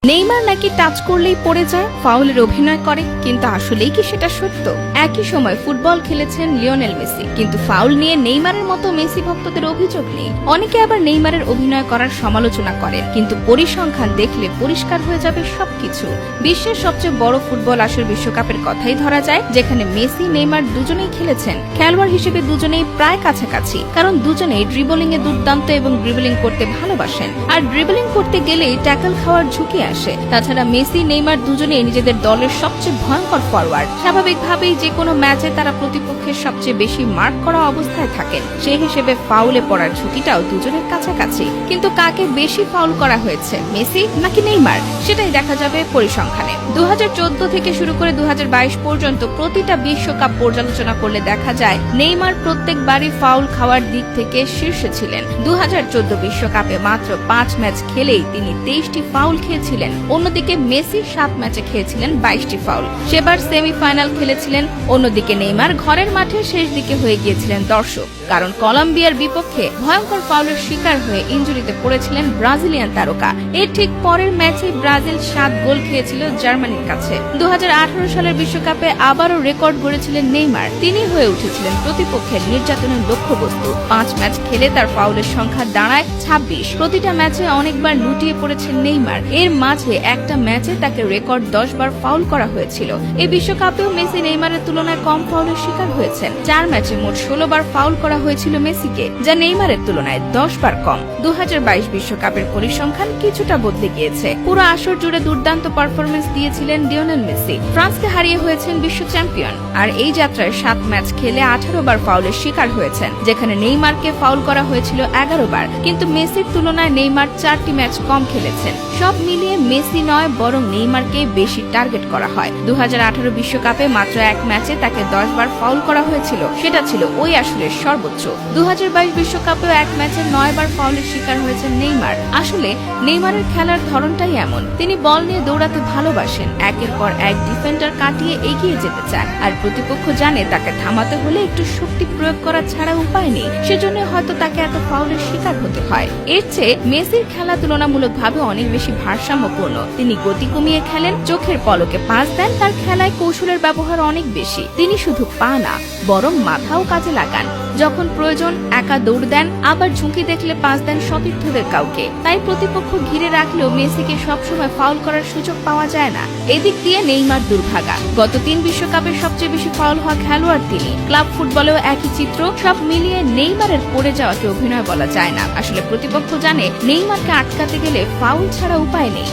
Neymar নাকি touch করলেই পড়ে যায়, ফাউলের অভিনয় করে, কিন্তু আসলেই কি সেটা সত্য? একই সময় ফুটবল খেলেছেন লিওনেল মেসি, কিন্তু ফাউল নিয়ে নেইমারের মতো মেসি ভক্তদের অভিযোগ নেই। অনেকে আবার নেইমারের অভিনয় করার সমালোচনা করেন, কিন্তু পরিসংখ্যান দেখলে পরিষ্কার হয়ে যাবে সবকিছু। বিশ্বের সবচেয়ে বড় ফুটবল আসর বিশ্বকাপের কথাই ধরা যায়, যেখানে মেসি নেইমার দুজনেই খেলেছেন। খেলোয়াড় হিসেবে দুজনেই প্রায় কাছাকাছি, কারণ দুজনেই ড্রিবলিং এ দুর্দান্ত এবং ড্রিবলিং করতে ভালোবাসেন, আর ড্রিবলিং করতে গেলেই ট্যাকল খাওয়ার ঝুঁকি আসে। তাছাড়া মেসি নেইমার দুজনেই নিজেদের দলের সবচেয়ে ভয়ঙ্কর ফরওয়ার্ড। স্বাভাবিকভাবেই যে কোনো ম্যাচে তারা প্রতিপক্ষের সবচেয়ে বেশি মার্ক করা অবস্থায় থাকেন, সেই হিসেবে ফাউলে পড়ার ঝুঁকিটাও দুজনের কাছাকাছি। কিন্তু কাকে বেশি ফাউল করা হয়েছে, মেসি নাকি নেইমার, সেটাই দেখা যাবে পরিসংখ্যানে। 2014 থেকে শুরু করে 2022 পর্যন্ত প্রতিটা বিশ্বকাপ পর্যালোচনা করলে দেখা যায় নেইমার প্রত্যেকবারই ফাউল খাওয়ার দিক থেকে শীর্ষে ছিলেন। 2014 বিশ্বকাপে মাত্র 5 ম্যাচ খেলেই তিনি 23টি ফাউল খেয়েছিলেন। অন্যদিকে মেসি 7 ম্যাচে খেয়েছিলেন 22টি ফাউল। সেবার সেমিফাইনাল খেলেছিলেন। অন্যদিকে নেইমার ঘরের মাঠে শেষ দিকে হয়ে গিয়েছিলেন দর্শক, কারণ কলম্বিয়ার বিপক্ষে ভয়ঙ্কর ফাউলের শিকার হয়ে ইনজুরিতে পড়েছিলেন ব্রাজিলিয়ান তারকা। এর ঠিক পরের ম্যাচেই ব্রাজিল 7 গোল খেয়েছিল জার্মানির কাছে। 2018 সালের বিশ্বকাপে আবারও রেকর্ড গড়েছিলেন নেইমার। তিনি হয়ে উঠেছিলেন প্রতিপক্ষের নির্যাতনের লক্ষ্যবস্তু। 5 ম্যাচ খেলে তার ফাউলের সংখ্যা দাঁড়ায় 26। প্রতিটা ম্যাচে অনেকবার লুটিয়ে পড়েছেন নেইমার। এর মাঝে একটা ম্যাচে তাকে রেকর্ড 10 বার ফাউল করা হয়েছিল। এই বিশ্বকাপেও মেসি নেইমারের তুলনায় কম ফাউলের শিকার হয়েছেন। 4 ম্যাচে মোট 16 বার ফাউল করা হয়েছিল মেসিকে, যা নেইমারের তুলনায় 10 বার কম। 2022 বিশ্বকাপের পরিসংখ্যান কিছুটা বদলে গিয়েছে। পুরো আসর জুড়ে দুর্দান্ত পারফরমেন্স দিয়েছিলেন লিওনেল মেসি। ফ্রান্সকে হারিয়ে হয়েছেন বিশ্ব চ্যাম্পিয়ন, আর এই যাত্রায় 7 ম্যাচ খেলে 18 বার ফাউলের শিকার হয়েছেন, যেখানে নেইমারকে ফাউল করা হয়েছিল 11 বার। কিন্তু মেসির তুলনায় নেইমার 4টি ম্যাচ কম খেলেছেন। সব মিলিয়ে মেসি নয়, বরং নেইমারকে বেশি টার্গেট করা হয়। 2018 বিশ্বকাপে মাত্র 1 ম্যাচে তাকে 10 বার ফাউল করা হয়েছিল, সেটা ছিল ওই আসরের সর্বোচ্চ। 2022 বিশ্বকাপেও 1 ম্যাচে 9 বার ফাউলের শিকার হয়েছেন নেইমার। আসলে নেইমারের খেলার ধরনটাই এমন, তিনি বল নিয়ে দৌড়াতে ভালোবাসেন, একের পর এক ডিফেন্ডার কাটিয়ে এগিয়ে যেতে চান, আর প্রতিপক্ষ জানে তাকে থামাতে হলে একটু শক্তি প্রয়োগ করা ছাড়া উপায় নেই। সেজন্য হয়তো তাকে এত ফাউলের শিকার হতে হয়। এর চেয়ে মেসির খেলা তুলনামূলকভাবে অনেক বেশি ভারসাম্যপূর্ণ। তিনি গতি কমিয়ে খেলেন, চোখের পলকে পাস দেন, তার খেলায় কৌশলের ব্যবহার অনেক বেশি। তিনি শুধু পা না, বরং মাথাও কাজে লাগান। যখন প্রয়োজন একা দৌড় দেন, আবার ঝুঁকি দেখলে পাস দেন সতীর্থদের কাউকে। তাই প্রতিপক্ষ ঘিরে রাখলেও মেসিকে সবসময় ফাউল করার সুযোগ পাওয়া যায় না। এদিক দিয়ে নেইমার দুর্ভাগা। গত 3 বিশ্বকাপে সবচেয়ে বেশি ফাউল হওয়া খেলোয়াড় তিনি। ক্লাব ফুটবলেও একই চিত্র। সব মিলিয়ে নেইমারের পড়ে যাওয়াকে অভিনয় বলা যায় না। আসলে প্রতিপক্ষ জানে নেইমারকে আটকাতে গেলে ফাউল ছাড়া উপায় নেই।